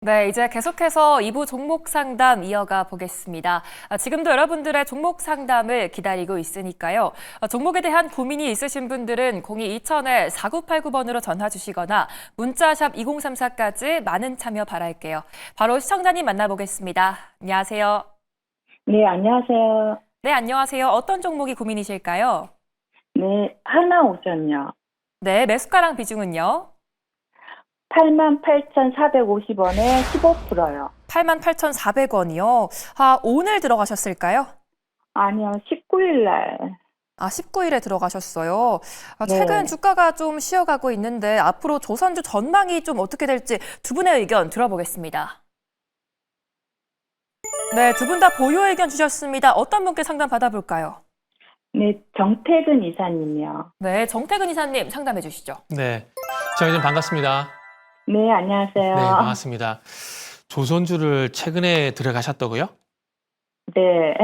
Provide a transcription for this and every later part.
네, 이제 계속해서 2부 종목 상담 이어가 보겠습니다. 지금도 여러분들의 종목 상담을 기다리고 있으니까요. 종목에 대한 고민이 있으신 분들은 02-2000-4989번으로 전화 주시거나 문자샵 2034까지 많은 참여 바랄게요. 바로 시청자님 만나보겠습니다. 안녕하세요. 네, 안녕하세요. 네, 안녕하세요. 어떤 종목이 고민이실까요? 네, 하나오션요. 네, 매수가랑 비중은요? 88,450원에 15%요. 88,400원이요. 오늘 들어가셨을까요? 아니요, 19일 날. 19일에 들어가셨어요. 최근 네. 주가가 좀 쉬어가고 있는데 앞으로 조선주 전망이 좀 어떻게 될지 두 분의 의견 들어보겠습니다. 네, 두 분 다 보유 의견 주셨습니다. 어떤 분께 상담 받아볼까요? 네, 정태근 이사님이요. 네, 정태근 이사님 상담해 주시죠. 네, 정혜진 반갑습니다. 네, 안녕하세요. 네, 반갑습니다. 조선주를 최근에 들어가셨다고요? 네.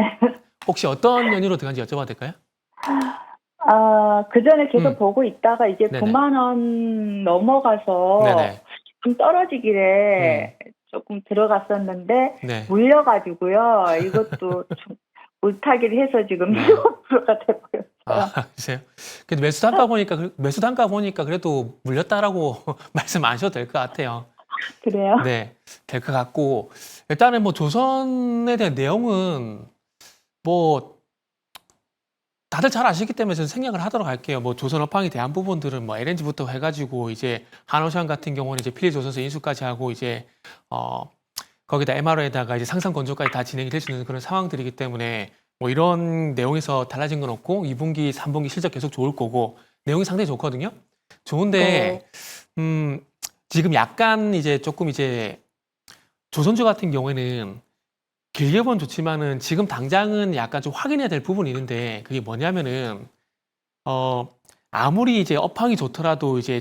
혹시 어떤 연유로 들어간지 여쭤봐도 될까요? 그 전에 계속 음. 보고 있다가 이제 네네. 9만 원 넘어가서 네네. 좀 떨어지길래 조금 들어갔었는데 네. 물려가지고요. 이것도 좀 물타기를 해서 지금 네. 15%가 돼버렸어요. 글쎄요. 근데 매수 단가 보니까 그래도 물렸다라고 말씀 안 하셔도 될 것 같아요. 그래요? 네, 될 것 같고 일단은 뭐 조선에 대한 내용은 뭐 다들 잘 아시기 때문에 저는 생략을 하도록 할게요. 뭐 조선 업황에 대한 부분들은 뭐 LNG부터 해가지고 이제 한오션 같은 경우는 이제 필리조선소 인수까지 하고 이제 거기다 MRO에다가 이제 상상 건조까지 다 진행이 될 수 있는 그런 상황들이기 때문에 뭐 이런 내용에서 달라진 건 없고 2분기, 3분기 실적 계속 좋을 거고 내용이 상당히 좋거든요. 좋은데 지금 약간 이제 조금 이제 조선주 같은 경우에는 길게 보면 좋지만은 지금 당장은 약간 좀 확인해야 될 부분이 있는데 그게 뭐냐면은 아무리 이제 업황이 좋더라도 이제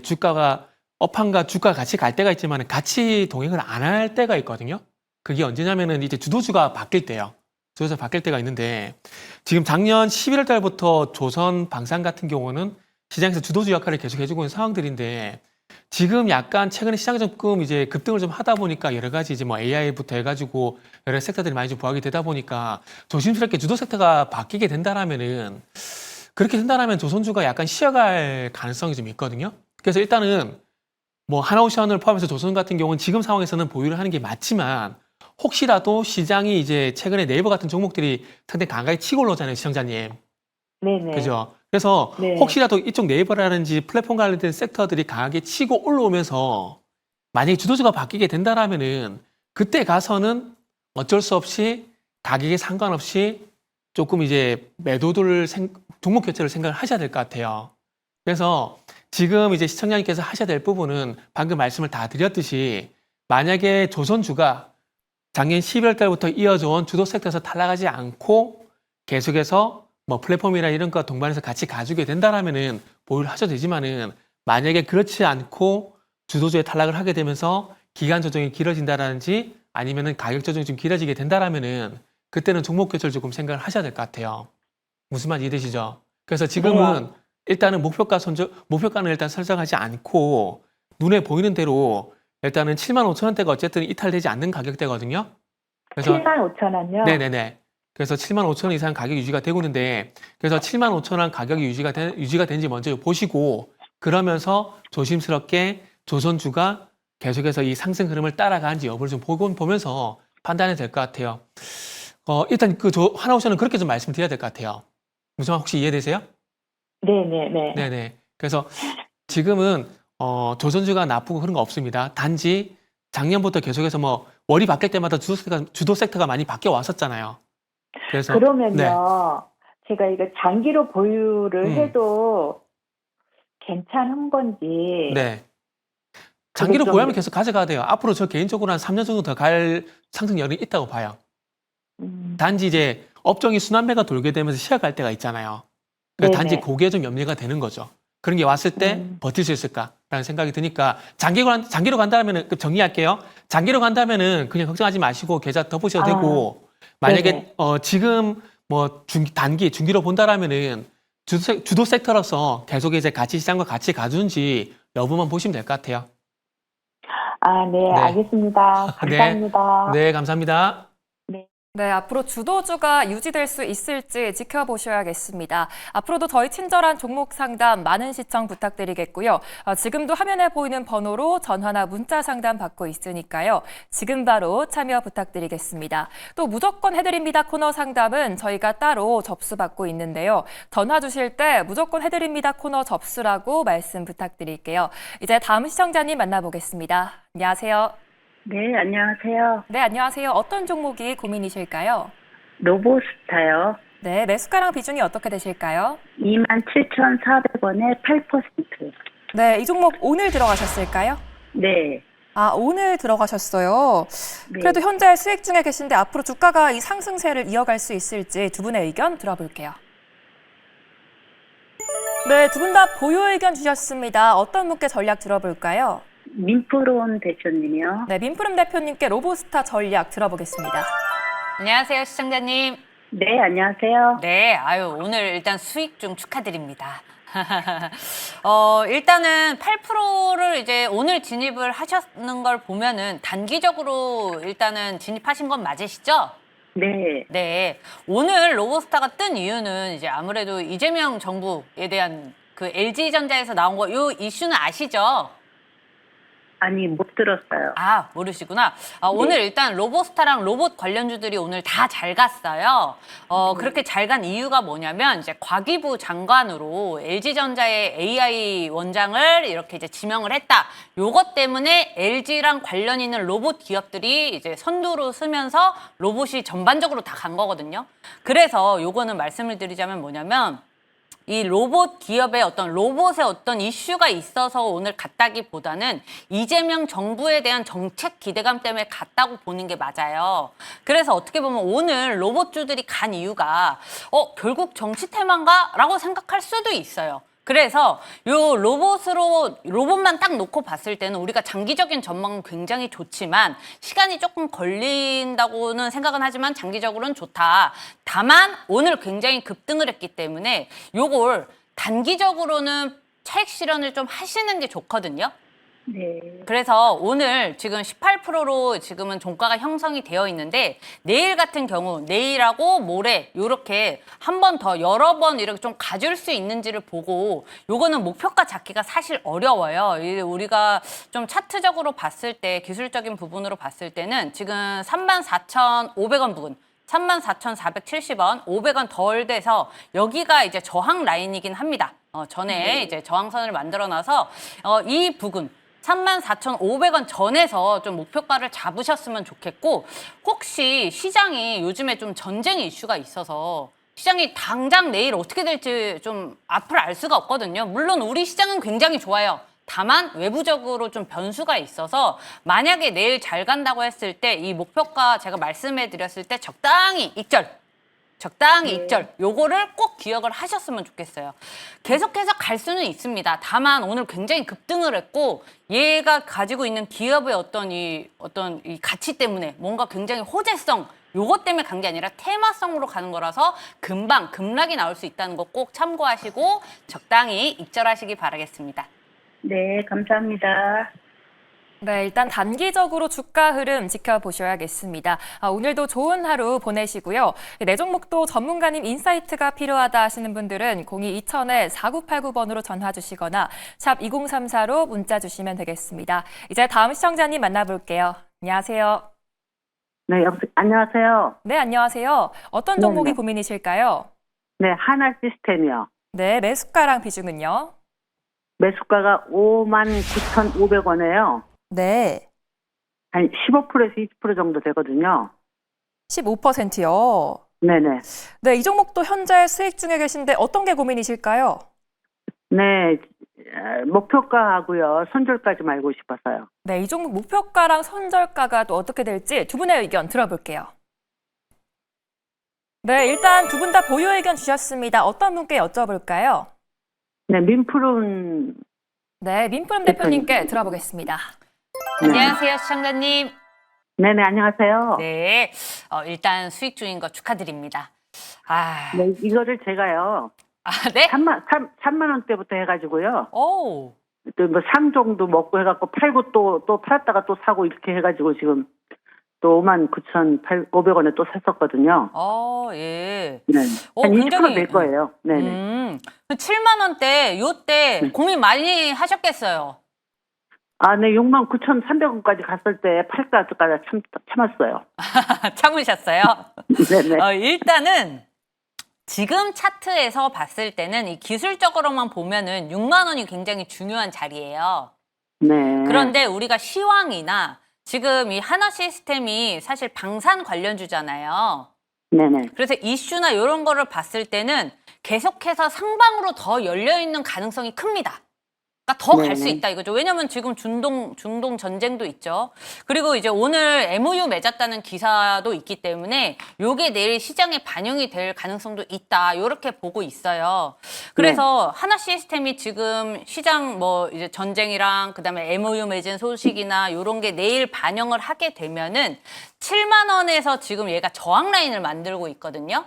업황과 주가가 같이 갈 때가 있지만은 같이 동행을 안 할 때가 있거든요. 그게 언제냐면은 이제 주도주가 바뀔 때요. 주도주가 바뀔 때가 있는데 지금 작년 11월 달부터 조선 방산 같은 경우는 시장에서 주도주 역할을 계속 해주고 있는 상황들인데 지금 약간 최근에 시장이 조금 이제 급등을 좀 하다 보니까 여러 가지 이제 뭐 AI부터 해가지고 여러 섹터들이 많이 좀 부각이 되다 보니까 조심스럽게 주도 섹터가 바뀌게 된다라면은 그렇게 된다라면 조선주가 약간 쉬어갈 가능성이 좀 있거든요. 그래서 일단은 뭐 하나오션을 포함해서 조선 같은 경우는 지금 상황에서는 보유를 하는 게 맞지만 혹시라도 시장이 이제 최근에 네이버 같은 종목들이 상당히 강하게 치고 올라오잖아요, 시청자님. 네네. 그죠? 그래서 네. 혹시라도 이쪽 네이버라든지 플랫폼 관련된 섹터들이 강하게 치고 올라오면서 만약에 주도주가 바뀌게 된다라면은 그때 가서는 어쩔 수 없이 가격에 상관없이 조금 이제 종목 교체를 생각을 하셔야 될 것 같아요. 그래서 지금 이제 시청자님께서 하셔야 될 부분은 방금 말씀을 다 드렸듯이 만약에 조선주가 작년 12월 달부터 이어져 온 주도 섹터에서 탈락하지 않고 계속해서 뭐 플랫폼이나 이런 거 동반해서 같이 가지게 된다라면은 보유를 하셔도 되지만은 만약에 그렇지 않고 주도주에 탈락을 하게 되면서 기간 조정이 길어진다라든지 아니면은 가격 조정이 좀 길어지게 된다라면은 그때는 종목 교체를 조금 생각을 하셔야 될 것 같아요. 무슨 말인지 이해되시죠? 그래서 지금은 일단은 목표가는 일단 설정하지 않고 눈에 보이는 대로 일단은 75,000원대가 어쨌든 이탈되지 않는 가격대거든요. 그래서 75,000원요? 네네네. 그래서 75,000원 이상 가격이 유지가 되고 있는데 그래서 75,000원 가격이 유지가 되는지 먼저 보시고 그러면서 조심스럽게 조선주가 계속해서 이 상승 흐름을 따라가는지 여부를 좀 보면서 판단해야 될 것 같아요. 일단 하나오션은 그렇게 좀 말씀드려야 될 것 같아요. 무슨 말 혹시 이해되세요? 네네네. 네네. 그래서 지금은 조선주가 나쁘고 그런 거 없습니다. 단지 작년부터 계속해서 뭐 월이 바뀔 때마다 주도 섹터가 많이 바뀌어 왔었잖아요. 그래서 그러면요, 네. 제가 이거 장기로 보유를 해도 괜찮은 건지. 네. 장기로 좀- 보유하면 계속 가져가야 돼요. 앞으로 저 개인적으로 한 3년 정도 더 갈 상승 여력이 있다고 봐요. 단지 이제 업종이 순환매가 돌게 되면서 쉬어갈 때가 있잖아요. 그래서 네네. 단지 그게 좀 염려가 되는 거죠. 그런 게 왔을 때 버틸 수 있을까라는 생각이 드니까 장기로 간다면은 정리할게요. 장기로 간다면은 그냥 걱정하지 마시고 계좌 더 보셔도 되고 만약에 네네. 지금 뭐 중기로 본다라면은 주도 섹터로서 계속 이제 같이 시장과 같이 가주는지 여부만 보시면 될 것 같아요. 아, 네, 네. 알겠습니다. 네. 감사합니다. 네, 감사합니다. 네, 앞으로 주도주가 유지될 수 있을지 지켜보셔야겠습니다. 앞으로도 저희 친절한 종목 상담 많은 시청 부탁드리겠고요. 지금도 화면에 보이는 번호로 전화나 문자 상담 받고 있으니까요. 지금 바로 참여 부탁드리겠습니다. 또 무조건 해드립니다 코너 상담은 저희가 따로 접수받고 있는데요. 전화 주실 때 무조건 해드립니다 코너 접수라고 말씀 부탁드릴게요. 이제 다음 시청자님 만나보겠습니다. 안녕하세요. 네, 안녕하세요. 네, 안녕하세요. 어떤 종목이 고민이실까요? 로보스타요. 네, 매수가랑 비중이 어떻게 되실까요? 27,400원에 8%. 네, 이 종목 오늘 들어가셨을까요? 네. 아, 오늘 들어가셨어요. 네. 그래도 현재 수익 중에 계신데 앞으로 주가가 이 상승세를 이어갈 수 있을지 두 분의 의견 들어볼게요. 네, 두 분 다 보유 의견 주셨습니다. 어떤 분께 전략 들어볼까요? 민프론 대표님이요. 네, 민프름 대표님께 로보스타 전략 들어보겠습니다. 안녕하세요, 시청자님. 네, 안녕하세요. 네, 아유, 오늘 일단 수익 중 축하드립니다. 일단은 8%를 이제 오늘 진입을 하셨는 걸 보면은 단기적으로 일단은 진입하신 건 맞으시죠? 네. 네. 오늘 로보스타가 뜬 이유는 이제 아무래도 이재명 정부에 대한 그 LG전자에서 나온 거, 요 이슈는 아시죠? 아니, 못 들었어요. 아, 모르시구나. 오늘 일단 로보스타랑 로봇 관련주들이 오늘 다 잘 갔어요. 그렇게 잘 간 이유가 뭐냐면 이제 과기부 장관으로 LG전자의 AI 원장을 이렇게 이제 지명을 했다. 요것 때문에 LG랑 관련 있는 로봇 기업들이 이제 선두로 서면서 로봇이 전반적으로 다 간 거거든요. 그래서 요거는 말씀을 드리자면 뭐냐면 이 로봇 기업의 어떤 로봇의 어떤 이슈가 있어서 오늘 갔다기보다는 이재명 정부에 대한 정책 기대감 때문에 갔다고 보는 게 맞아요. 그래서 어떻게 보면 오늘 로봇주들이 간 이유가 결국 정치 테마인가라고 생각할 수도 있어요. 그래서 요 로봇만 딱 놓고 봤을 때는 우리가 장기적인 전망은 굉장히 좋지만 시간이 조금 걸린다고는 생각은 하지만 장기적으로는 좋다. 다만 오늘 굉장히 급등을 했기 때문에 요걸 단기적으로는 차익 실현을 좀 하시는 게 좋거든요. 네. 그래서 오늘 지금 18%로 지금은 종가가 형성이 되어 있는데 내일 같은 경우 내일하고 모레 요렇게 한 번 더 여러 번 이렇게 좀 가줄 수 있는지를 보고 요거는 목표가 잡기가 사실 어려워요. 우리가 좀 차트적으로 봤을 때 기술적인 부분으로 봤을 때는 지금 34,500원 부근 34,470원, 500원 덜 돼서 여기가 이제 저항 라인이긴 합니다. 전에 이제 저항선을 만들어 놔서 이 부근 34,500원 전에서 좀 목표가를 잡으셨으면 좋겠고 혹시 시장이 요즘에 좀 전쟁 이슈가 있어서 시장이 당장 내일 어떻게 될지 좀 앞을 알 수가 없거든요. 물론 우리 시장은 굉장히 좋아요. 다만 외부적으로 좀 변수가 있어서 만약에 내일 잘 간다고 했을 때 이 목표가 제가 말씀해 드렸을 때 적당히 익절 요거를 꼭 기억을 하셨으면 좋겠어요. 계속해서 갈 수는 있습니다. 다만 오늘 굉장히 급등을 했고 얘가 가지고 있는 기업의 어떤 이 가치 때문에 뭔가 굉장히 호재성 요것 때문에 간 게 아니라 테마성으로 가는 거라서 금방 급락이 나올 수 있다는 거 꼭 참고하시고 적당히 익절하시기 바라겠습니다. 네, 감사합니다. 네, 일단 단기적으로 주가 흐름 지켜보셔야겠습니다. 오늘도 좋은 하루 보내시고요. 내 종목도 전문가님 인사이트가 필요하다 하시는 분들은 02-2000-4989번으로 전화 주시거나 샵 2034로 문자 주시면 되겠습니다. 이제 다음 시청자님 만나볼게요. 안녕하세요. 네, 안녕하세요. 네, 안녕하세요. 어떤 종목이 고민이실까요? 네, 하나 시스템이요. 네, 매수가랑 비중은요? 매수가가 59,500원이에요. 네, 한 15%에서 20% 정도 되거든요. 15%요. 네네. 네, 이 종목도 현재 수익 중에 계신데 어떤 게 고민이실까요? 네, 목표가하고요. 손절까지 알고 싶어서요. 네, 이 종목 목표가랑 손절가가 또 어떻게 될지 두 분의 의견 들어볼게요. 네, 일단 두 분 다 보유 의견 주셨습니다. 어떤 분께 여쭤볼까요? 네, 민프론. 네, 민프름 대표님께 들어보겠습니다. 네. 안녕하세요, 시청자님. 네네, 안녕하세요. 네, 일단 수익 중인 거 축하드립니다. 네, 이거를 제가요. 네? 3만 원대부터 해가지고요. 오, 뭐 3종도 먹고 해갖고 팔고 또 팔았다가 또 사고 이렇게 해가지고 지금 또 59,500원에 또 샀었거든요. 예. 네. 한 20% 굉장히 낼 거예요. 네네. 7만 원대 요때 네. 고민 많이 하셨겠어요. 아, 네, 69,300원까지 갔을 때 팔까 참았어요. 참으셨어요? 네네. 일단은 지금 차트에서 봤을 때는 이 기술적으로만 보면은 6만 원이 굉장히 중요한 자리예요. 네. 그런데 우리가 시황이나 지금 이 하나 시스템이 사실 방산 관련주잖아요. 네네. 그래서 이슈나 이런 거를 봤을 때는 계속해서 상방으로 더 열려 있는 가능성이 큽니다. 그러니까 더 갈 수 네네. 있다 이거죠. 왜냐하면 지금 중동 전쟁도 있죠. 그리고 이제 오늘 MOU 맺었다는 기사도 있기 때문에 요게 내일 시장에 반영이 될 가능성도 있다. 이렇게 보고 있어요. 그래서 하나 시스템이 지금 시장 뭐 이제 전쟁이랑 그다음에 MOU 맺은 소식이나 이런 게 내일 반영을 하게 되면은 7만 원에서 지금 얘가 저항 라인을 만들고 있거든요.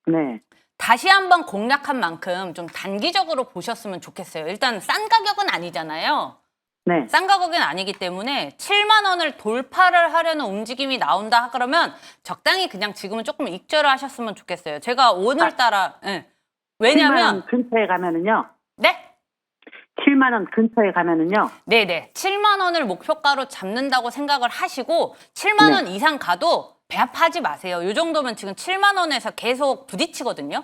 네. 다시 한번 공략한 만큼 좀 단기적으로 보셨으면 좋겠어요. 일단 싼 가격은 아니잖아요. 네. 싼 가격은 아니기 때문에 7만 원을 돌파를 하려는 움직임이 나온다 그러면 적당히 그냥 지금은 조금 익절을 하셨으면 좋겠어요. 제가 오늘따라 예. 7만 왜냐면 원 근처에 가면은요. 네? 7만 원 근처에 가면은요. 네네. 7만 원을 목표가로 잡는다고 생각을 하시고 7만 원 이상 가도 배합하지 마세요. 이 정도면 지금 7만 원에서 계속 부딪히거든요.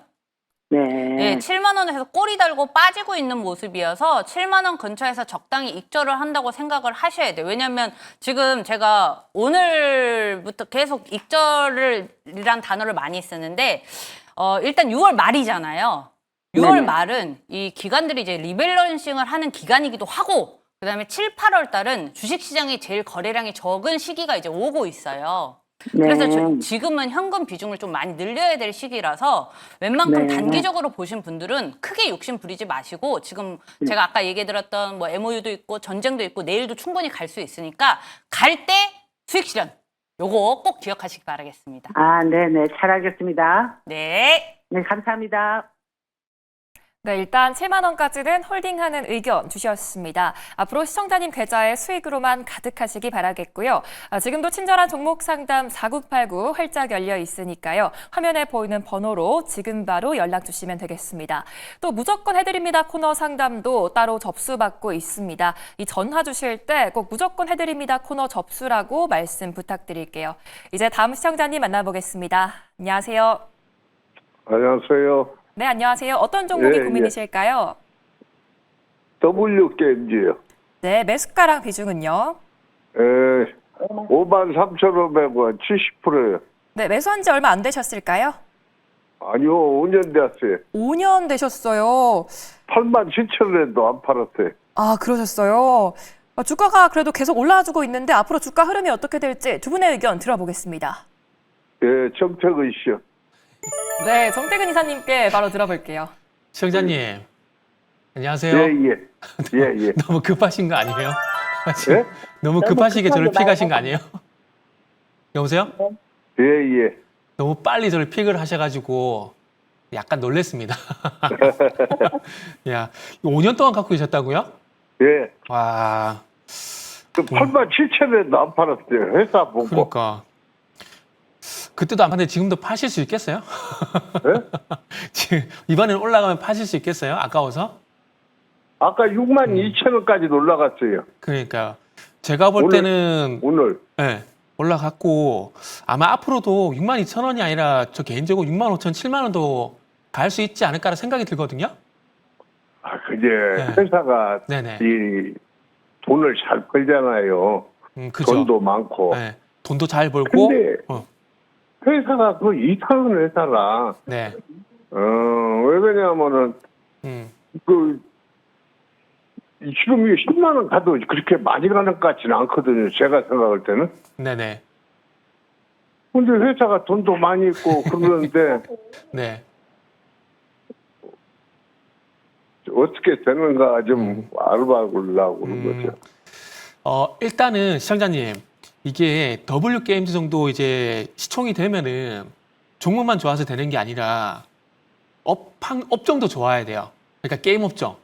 네. 네, 7만 원에서 꼬리 달고 빠지고 있는 모습이어서 7만 원 근처에서 적당히 익절을 한다고 생각을 하셔야 돼요. 왜냐하면 지금 제가 오늘부터 계속 익절이란 단어를 많이 쓰는데 일단 6월 말이잖아요. 6월 네네. 말은 이 기관들이 이제 리밸런싱을 하는 기간이기도 하고 그다음에 7, 8월 달은 주식시장이 제일 거래량이 적은 시기가 이제 오고 있어요. 네. 그래서 지금은 현금 비중을 좀 많이 늘려야 될 시기라서 웬만큼 네. 단기적으로 보신 분들은 크게 욕심 부리지 마시고 지금 제가 아까 얘기해드렸던 뭐 MOU도 있고 전쟁도 있고 내일도 충분히 갈 수 있으니까 갈 때 수익 실현 요거 꼭 기억하시기 바라겠습니다. 아, 네네. 잘 알겠습니다. 네. 네, 감사합니다. 네, 일단 7만 원까지는 홀딩하는 의견 주셨습니다. 앞으로 시청자님 계좌에 수익으로만 가득하시기 바라겠고요. 지금도 친절한 종목 상담 4989 활짝 열려 있으니까요. 화면에 보이는 번호로 지금 바로 연락 주시면 되겠습니다. 또 무조건 해드립니다 코너 상담도 따로 접수받고 있습니다. 이 전화 주실 때 꼭 무조건 해드립니다 코너 접수라고 말씀 부탁드릴게요. 이제 다음 시청자님 만나보겠습니다. 안녕하세요. 안녕하세요. 네, 안녕하세요. 어떤 종목이 예, 고민이실까요? W게임즈요. 네, 매수가랑 비중은요? 53,500원 70%요. 네, 매수한 지 얼마 안 되셨을까요? 아니요, 5년 됐어요. 5년 되셨어요. 87,000원에도 안 팔았어요. 아, 그러셨어요. 주가가 그래도 계속 올라와주고 있는데 앞으로 주가 흐름이 어떻게 될지 두 분의 의견 들어보겠습니다. 예, 정책의 시요. 네, 정태근 이사님께 바로 들어볼게요. 시청자님, 안녕하세요. 예. 너무 급하신 거 아니에요? 지금 예? 너무 급하시게 저를 픽하신 거 아니에요? 여보세요? 예. 너무 빨리 저를 픽을 하셔가지고 약간 놀랬습니다. 야, 5년 동안 갖고 계셨다고요? 예. 와, 그 87,000원에도 안 팔았어요. 회사 보고. 그러니까 그때도 안 봤는데 지금도 파실 수 있겠어요? 예? 지금 이번에는 올라가면 파실 수 있겠어요? 아까워서? 아까 62,000원까지 올라갔어요. 그러니까 제가 볼 오늘- 때는 오늘. 네, 올라갔고 아마 앞으로도 62,000원이 아니라 저 개인적으로 65,000, 7만 원도 갈 수 있지 않을까라는 생각이 들거든요. 아, 그게 네. 회사가 네네. 이 돈을 잘 벌잖아요. 그죠. 돈도 많고. 네, 돈도 잘 벌고. 근데 어, 회사가 그 이상한 회사라. 네. 왜 그러냐면은 그 지금 이 10만 원 가도 그렇게 많이 가는 것 같지는 않거든요. 제가 생각할 때는. 네네. 근데 회사가 돈도 많이 있고 그러는데 네. 어떻게 되는가 좀 알아보려고 그런 거죠. 일단은 시청자님, 이게 W게임즈 정도 이제 시총이 되면은 종목만 좋아서 되는 게 아니라 업종도 좋아야 돼요. 그러니까 게임 업종.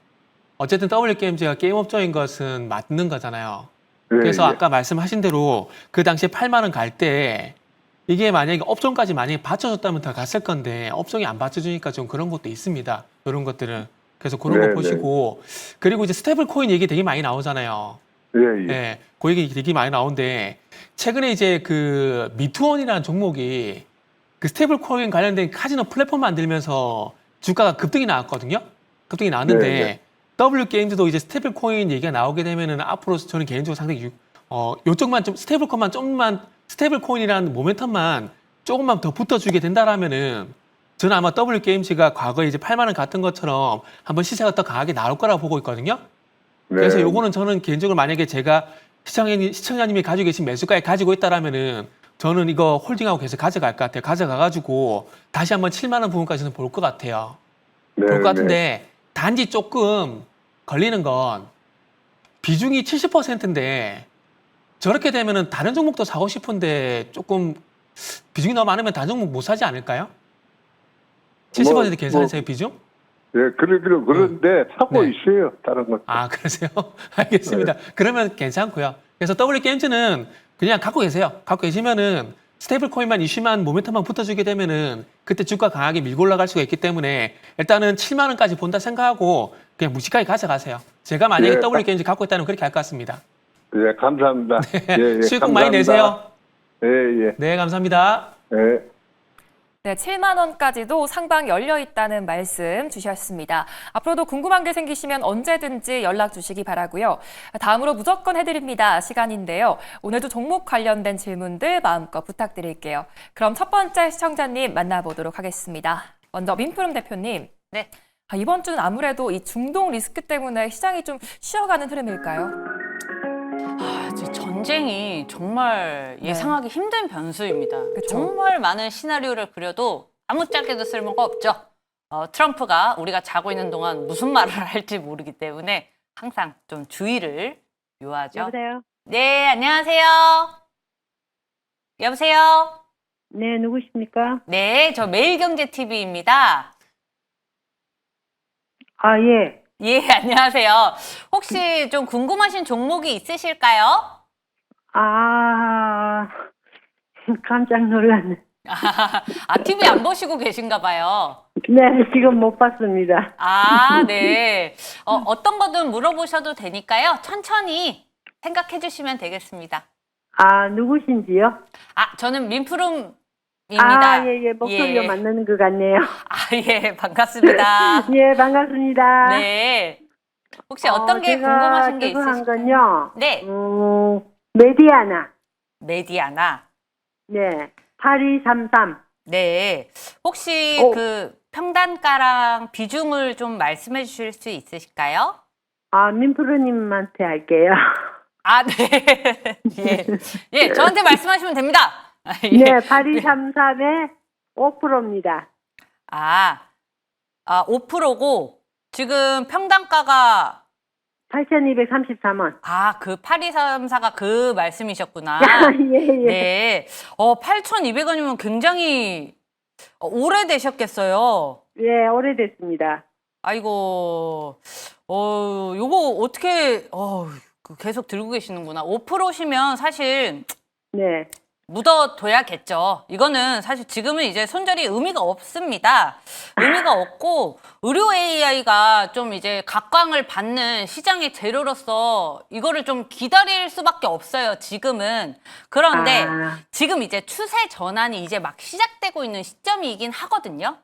어쨌든 W게임즈가 게임 업종인 것은 맞는 거잖아요. 예, 그래서 예. 아까 말씀하신 대로 그 당시에 8만 원 갈 때 이게 만약에 업종까지 만약에 받쳐줬다면 더 갔을 건데 업종이 안 받쳐주니까 좀 그런 것도 있습니다. 이런 것들은. 그래서 그런 네, 거 보시고 그리고 이제 스테이블 코인 얘기 되게 많이 나오잖아요. 예, 예. 네, 그 얘기 되게 많이 나오는데 최근에 이제 그 미투원이라는 종목이 그 스테이블 코인 관련된 카지노 플랫폼 만들면서 주가가 급등이 나왔거든요. 급등이 나왔는데 네, 네. W게임즈도 이제 스테이블 코인 얘기가 나오게 되면은 앞으로 저는 개인적으로 상당히 요쪽만 좀 스테이블 코인만 좀만 스테이블 코인이라는 모멘텀만 조금만 더 붙어주게 된다라면은 저는 아마 W게임즈가 과거에 이제 8만 원 갔던 것처럼 한번 시세가 더 강하게 나올 거라고 보고 있거든요. 네. 그래서 요거는 저는 개인적으로 만약에 제가 시청자님이 가지고 계신 매수가에 가지고 있다라면은 저는 이거 홀딩하고 계속 가져갈 것 같아요. 가져가가지고 다시 한번 7만 원 부분까지는 볼 것 같아요. 네, 볼 것 네. 같은데 단지 조금 걸리는 건 비중이 70%인데 저렇게 되면은 다른 종목도 사고 싶은데 조금 비중이 너무 많으면 다른 종목 못 사지 않을까요? 70% 괜찮으세요, 비중? 예, 그런데 사고 네. 있어요. 다른 것. 아, 그러세요? 알겠습니다. 그러면 괜찮고요. 그래서 W게임즈는 그냥 갖고 계세요. 갖고 계시면은 스테이블 코인만 이슈만 모멘텀만 붙어주게 되면은 그때 주가 강하게 밀고 올라갈 수가 있기 때문에 일단은 7만 원까지 본다 생각하고 그냥 무식하게 가져가세요. 제가 만약에 예. W게임즈 갖고 있다면 그렇게 할 것 같습니다. 예, 감사합니다. 예, 예, 수익 꼭 많이 감사합니다. 내세요. 예, 예. 네, 감사합니다. 예. 네, 7만 원까지도 상방 열려 있다는 말씀 주셨습니다. 앞으로도 궁금한 게 생기시면 언제든지 연락 주시기 바라고요. 다음으로 무조건 해드립니다 시간인데요. 오늘도 종목 관련된 질문들 마음껏 부탁드릴게요. 그럼 첫 번째 시청자님 만나보도록 하겠습니다. 먼저 민프름 대표님. 네. 이번 주는 아무래도 이 중동 리스크 때문에 시장이 좀 쉬어가는 흐름일까요? 이제 전쟁이 정말 예상하기 힘든 변수입니다. 그쵸. 정말 많은 시나리오를 그려도 아무짝에도 쓸모가 없죠. 트럼프가 우리가 자고 있는 동안 무슨 말을 할지 모르기 때문에 항상 좀 주의를 요하죠. 여보세요? 네, 안녕하세요. 여보세요? 네, 누구십니까? 네, 저 매일경제TV입니다. 아, 예. 예, 안녕하세요. 혹시 좀 궁금하신 종목이 있으실까요? 아, 깜짝 놀랐네. TV 안 보시고 계신가 봐요. 네, 지금 못 봤습니다. 아, 네. 어떤 거든 물어보셔도 되니까요. 천천히 생각해 주시면 되겠습니다. 아, 누구신지요? 저는 민프름입니다. 아, 예, 예. 목소리가 예. 맞는 것 같네요. 예, 반갑습니다. 예, 반갑습니다. 네. 혹시 어떤 게 제가 궁금하신 게 궁금한 있으실까요? 건요. 네. 메디아나. 메디아나. 네. 8233. 네. 혹시 그 평단가랑 비중을 좀 말씀해 주실 수 있으실까요? 아, 민프로님한테 할게요. 아, 네. 예. 예, 저한테 말씀하시면 됩니다. 예. 네, 8233의 5%입니다. 5%고 지금 평단가가 8,233원. 그 8234가 그 말씀이셨구나. 예, 예. 네. 8,200원이면 굉장히 오래되셨겠어요. 예, 오래됐습니다. 아이고, 요거 어떻게, 계속 들고 계시는구나. 5%시면 사실 네. 묻어둬야겠죠. 이거는 사실 지금은 이제 손절이 의미가 없습니다. 의미가 없고 의료 AI가 좀 이제 각광을 받는 시장의 재료로서 이거를 좀 기다릴 수밖에 없어요. 지금은. 그런데 지금 이제 추세 전환이 이제 막 시작되고 있는 시점이긴 하거든요.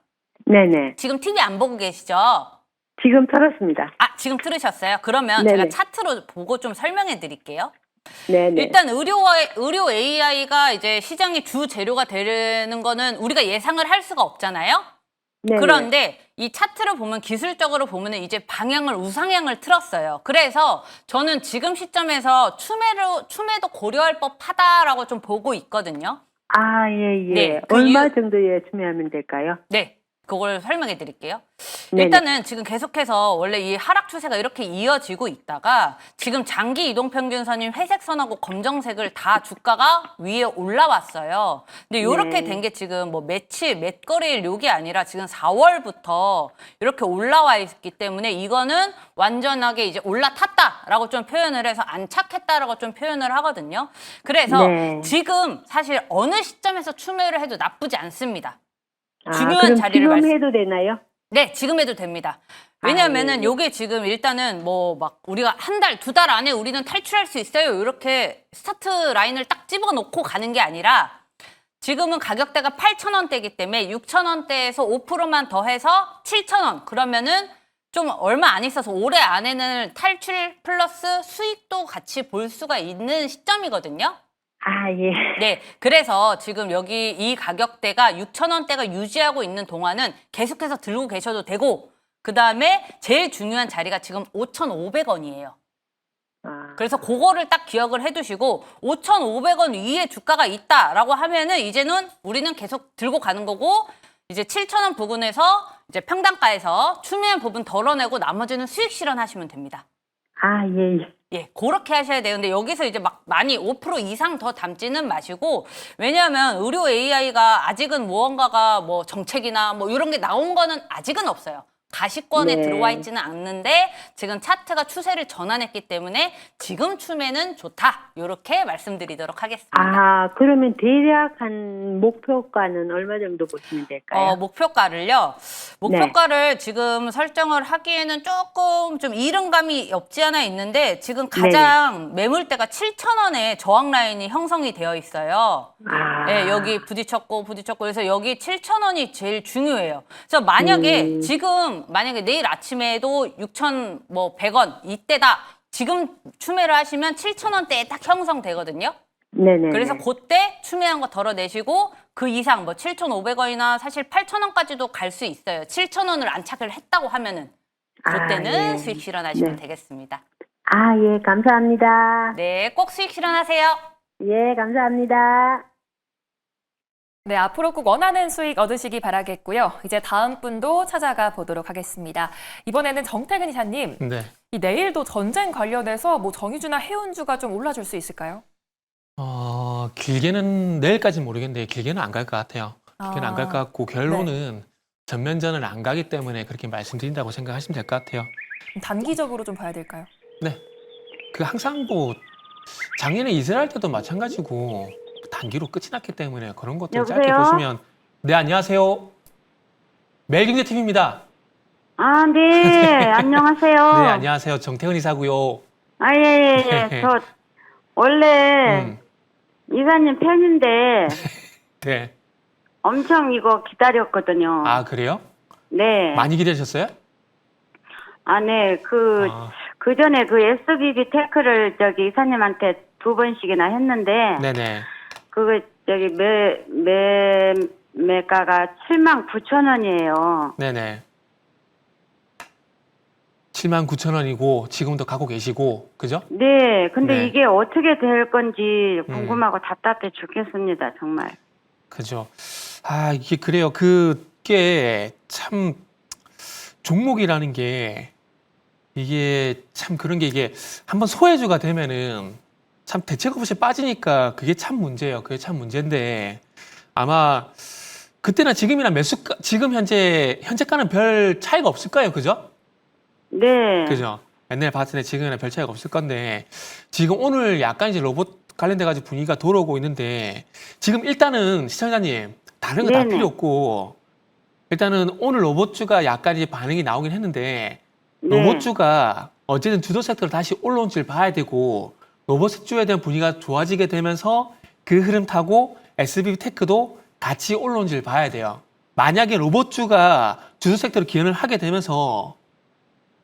네네. 지금 TV 안 보고 계시죠? 지금 털었습니다. 지금 들으셨어요? 그러면 네네. 제가 차트로 보고 좀 설명해 드릴게요. 네네. 일단 의료 AI가 이제 시장의 주 재료가 되는 거는 우리가 예상을 할 수가 없잖아요. 네네. 그런데 이 차트를 보면 기술적으로 보면은 이제 방향을 우상향을 틀었어요. 그래서 저는 지금 시점에서 추매도 고려할 법하다라고 좀 보고 있거든요. 예, 예. 네, 그 얼마 정도에 추매하면 될까요? 네. 그걸 설명해 드릴게요. 네네. 일단은 지금 계속해서 원래 이 하락 추세가 이렇게 이어지고 있다가 지금 장기 이동평균선인 회색선하고 검정색을 다 주가가 위에 올라왔어요. 근데 이렇게 네. 된 게 지금 뭐 며칠, 몇 거래일 요게 아니라 지금 4월부터 이렇게 올라와 있기 때문에 이거는 완전하게 이제 올라탔다라고 좀 표현을 해서 안착했다라고 좀 표현을 하거든요. 그래서 네. 지금 사실 어느 시점에서 추매를 해도 나쁘지 않습니다. 아, 중요한 그럼 자리를 지금 해도 되나요? 네, 지금 해도 됩니다. 왜냐면은 예. 요게 지금 일단은 뭐 막 우리가 한 달, 두 달 안에 우리는 탈출할 수 있어요. 이렇게 스타트 라인을 딱 집어넣고 가는 게 아니라 지금은 가격대가 8,000원대이기 때문에 6,000원대에서 5%만 더해서 7,000원. 그러면은 좀 얼마 안 있어서 올해 안에는 탈출 플러스 수익도 같이 볼 수가 있는 시점이거든요. 아, 예. 네, 그래서 지금 여기 이 가격대가 6,000원대가 유지하고 있는 동안은 계속해서 들고 계셔도 되고 그 다음에 제일 중요한 자리가 지금 5,500원이에요. 아, 그래서 그거를 딱 기억을 해두시고 5,500원 위에 주가가 있다라고 하면은 이제는 우리는 계속 들고 가는 거고 이제 7,000원 부근에서 이제 평단가에서 추미한 부분 덜어내고 나머지는 수익 실현하시면 됩니다. 아, 예, 예. 예, 그렇게 하셔야 돼요. 근데 여기서 이제 막 많이 5% 이상 더 담지는 마시고, 왜냐하면 의료 AI가 아직은 무언가가 뭐 정책이나 뭐 이런 게 나온 거는 아직은 없어요. 가시권에 네. 들어와 있지는 않는데 지금 차트가 추세를 전환했기 때문에 지금 추매는 좋다. 이렇게 말씀드리도록 하겠습니다. 아, 그러면 대략 한 목표가는 얼마 정도 보시면 될까요? 목표가를요. 목표가를 지금 설정을 하기에는 조금 좀 이른감이 없지 않아 있는데 지금 가장 매물대가 7,000원에 저항 라인이 형성이 되어 있어요. 아, 네, 여기 부딪혔고 그래서 여기 7,000원이 제일 중요해요. 그래서 만약에 지금 만약에 내일 아침에도 6,100원 이때다. 지금 추매를 하시면 7,000원대에 딱 형성되거든요. 네네. 그래서 그때 추매한 거 덜어내시고 그 이상 뭐 7,500원이나 사실 8,000원까지도 갈 수 있어요. 7,000원을 안착을 했다고 하면은 그때는 예. 수익 실현하시면 네. 되겠습니다. 아, 예, 감사합니다. 네, 꼭 수익 실현하세요. 예, 감사합니다. 네, 앞으로 꼭 원하는 수익 얻으시기 바라겠고요. 이제 다음 분도 찾아가 보도록 하겠습니다. 이번에는 정태근 이사님, 네. 이 내일도 전쟁 관련해서 뭐 정유주나 해운주가 좀 올라줄 수 있을까요? 길게는 내일까지는 모르겠는데 길게는 안 갈 것 같아요. 길게는 안 갈 것 같고 결론은 전면전을 안 가기 때문에 그렇게 말씀드린다고 생각하시면 될 것 같아요. 단기적으로 좀 봐야 될까요? 네. 그 항상 뭐 작년에 이스라엘 때도 마찬가지고 단기로 끝이 났기 때문에 그런 것들 짧게 여보세요? 보시면 네, 안녕하세요. 매일경제팀입니다. 아, 네, 안녕하세요. 네, 안녕하세요. 정태근 이사고요. 아, 예. 저, 원래, 이사님 팬인데, 네. 엄청 이거 기다렸거든요. 아, 그래요? 네. 많이 기대하셨어요? 아, 네. 그 전에 그 SBB 테크를 저기 이사님한테 2번씩이나 했는데, 네네. 그거 저기 매가가 79,000원이에요. 네네. 79,000원이고 지금도 갖고 계시고 그죠? 네. 근데 네. 이게 어떻게 될 건지 궁금하고 답답해 죽겠습니다. 정말. 그죠. 아, 이게 그래요. 그게 참 종목이라는 게 이게 참 그런 게 이게 한번 소외주가 되면은 참 대책 없이 빠지니까 그게 참 문제예요. 그게 참 문제인데 아마 그때나 지금이나 지금 현재가는 별 차이가 없을 거예요. 그죠? 네. 그죠? 옛날에 봤을 때 지금이나 별 차이가 없을 건데 지금 오늘 약간 이제 로봇 관련돼 가지고 분위기가 돌아오고 있는데 지금 일단은 시청자님 다른 거 다 네네. 필요 없고 일단은 오늘 로봇주가 약간 이제 반응이 나오긴 했는데 네. 로봇주가 어쨌든 주도 섹터로 다시 올라온지를 봐야 되고 로봇주에 대한 분위기가 좋아지게 되면서 그 흐름 타고 SBB 테크도 같이 올라온지를 봐야 돼요. 만약에 로봇주가 주도 섹터로 기여를 하게 되면서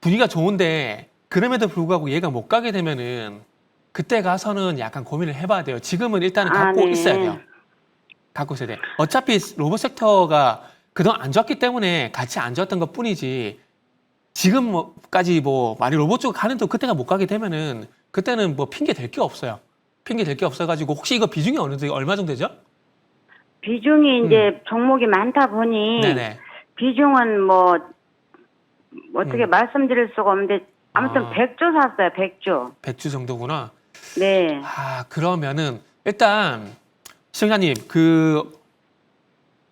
분위기가 좋은데 그럼에도 불구하고 얘가 못 가게 되면은 그때 가서는 약간 고민을 해봐야 돼요. 지금은 일단은 갖고 네. 있어야 돼요. 갖고 있어야 돼. 어차피 로봇 섹터가 그동안 안 좋았기 때문에 같이 안 좋았던 것 뿐이지 지금까지 뭐 많이 로봇 쪽 가는데 그때가 못 가게 되면은 그때는 뭐 핑계 될 게 없어요. 핑계 될 게 없어가지고 혹시 이거 비중이 얼마 정도 되죠? 비중이 이제 종목이 많다 보니 네네. 비중은 뭐 어떻게 말씀드릴 수가 없는데 아무튼 아. 100주 샀어요. 100주. 100주 정도구나. 네. 아, 그러면은 일단 시청자님 그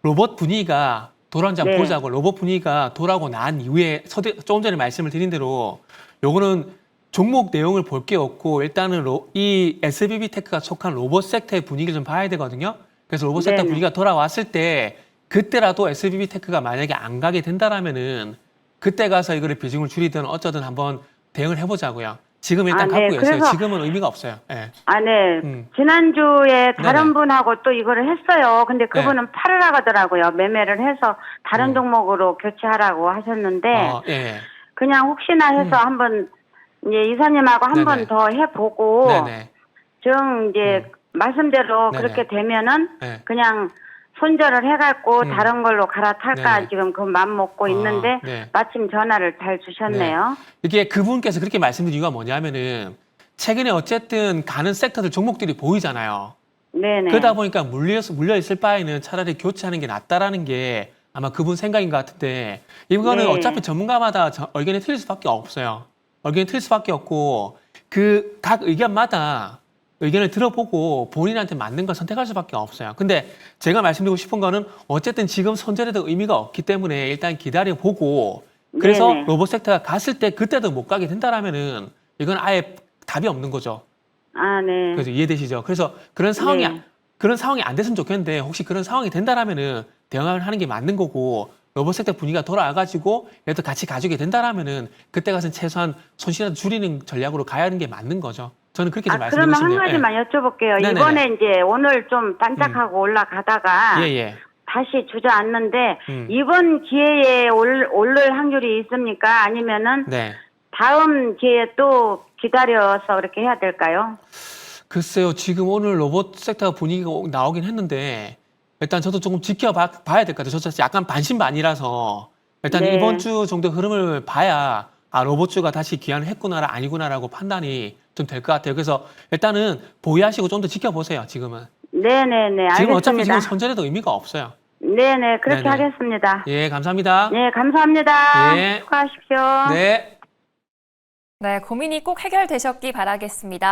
로봇 분위기가 돌아오는지 한번 네. 보자고. 로봇 분위기가 돌아오고 난 이후에 조금 전에 말씀을 드린 대로 요거는 종목 내용을 볼 게 없고 일단은 이 SBB 테크가 속한 로봇 섹터의 분위기를 좀 봐야 되거든요. 그래서 로봇 섹터 네네. 분위기가 돌아왔을 때 그때라도 SBB 테크가 만약에 안 가게 된다라면은 그때 가서 이거를 비중을 줄이든 어쩌든 한번 대응을 해보자고요. 지금 일단 아, 갖고 네. 계세요. 그래서- 지금은 의미가 없어요. 예. 아, 네. 음. 지난주에 다른 네네. 분하고 또 이거를 했어요. 근데 그분은 팔으라고 하더라고요. 매매를 해서 다른 종목으로 교체하라고 하셨는데 예. 그냥 혹시나 해서 한번 이제 이사님하고 한 번 네네. 더 해보고 네네. 정 이제 말씀대로 네네. 그렇게 되면은 네. 그냥 손절을 해갖고 다른 걸로 갈아탈까 네네. 지금 그 맘 먹고 아, 있는데 네. 마침 전화를 잘 주셨네요. 이게 그분께서 그렇게 말씀드린 이유가 뭐냐면은 최근에 어쨌든 가는 섹터들 종목들이 보이잖아요. 네네. 그러다 보니까 물려 있을 바에는 차라리 교체하는 게 낫다라는 게 아마 그분 생각인 것 같은데 이거는 네. 어차피 전문가마다 의견이 틀릴 수밖에 없어요. 의견이 틀릴 수밖에 없고 그 각 의견마다 의견을 들어보고 본인한테 맞는 걸 선택할 수밖에 없어요. 근데 제가 말씀드리고 싶은 거는 어쨌든 지금 손절에도 의미가 없기 때문에 일단 기다려보고 그래서 네네. 로봇 섹터가 갔을 때 그때도 못 가게 된다라면은 이건 아예 답이 없는 거죠. 아, 네. 그래서 이해되시죠? 그래서 그런 상황이 안 됐으면 좋겠는데 혹시 그런 상황이 된다라면은 대응을 하는 게 맞는 거고 로봇 섹터 분위기가 돌아와가지고 얘도 같이 가지게 된다라면은 그때 가서는 최소한 손실을 줄이는 전략으로 가야 하는 게 맞는 거죠. 저는 그렇게 좀 말씀드리고 그러면 싶네요. 한 가지만 여쭤볼게요. 네네네. 이번에 이제 오늘 좀 반짝하고 올라가다가 예. 다시 주저앉는데 음. 이번 기회에 오를 확률이 있습니까? 아니면은 네. 다음 기회에 또 기다려서 그렇게 해야 될까요? 글쎄요, 지금 오늘 로봇 섹터 분위기가 나오긴 했는데 일단 저도 조금 지켜봐야 될 것 같아요. 저도 약간 반신반의라서 일단 네. 이번 주 정도 흐름을 봐야 아, 로봇주가 다시 귀환을 했구나, 아니구나라고 판단이 좀 될 것 같아요. 그래서 일단은 보유하시고 좀 더 지켜보세요, 지금은. 네네네. 지금 어차피 알겠습니다. 지금 선전에도 의미가 없어요. 네네. 그렇게 네네. 하겠습니다. 예, 감사합니다. 네, 감사합니다. 예. 수고하십시오. 네. 네, 고민이 꼭 해결되셨기 바라겠습니다.